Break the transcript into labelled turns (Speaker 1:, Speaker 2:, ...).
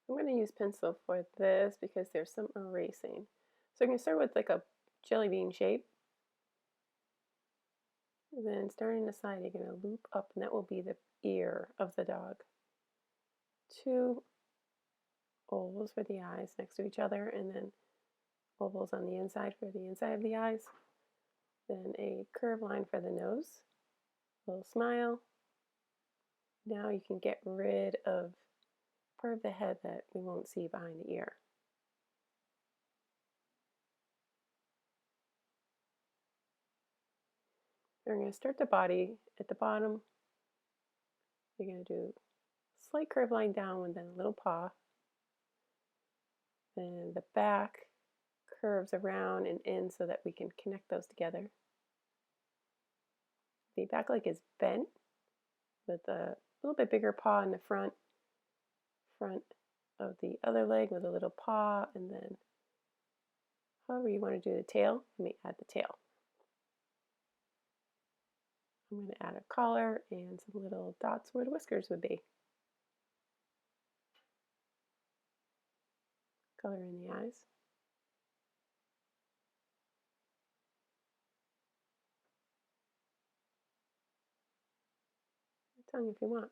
Speaker 1: I'm going to use pencil for this because there's some erasing. So I'm going to start with like a jelly bean shape. And then starting the side, you're going to loop up, and that will be the ear of the dog. Two ovals for the eyes next to each other, and then ovals on the inside for the inside of the eyes. Then a curved line for the nose, a little smile. Now you can get rid of part of the head that we won't see behind the ear. We're going to start the body at the bottom. You're going to do a slight curve line down and then a little paw. Then the back curves around and in so that we can connect those together. The back leg is bent with a little bit bigger paw in the front of the other leg with a little paw, and then however you want to do the tail, you may add the tail. I'm going to add a collar and some little dots where the whiskers would be. Color in the eyes. Tongue if you want.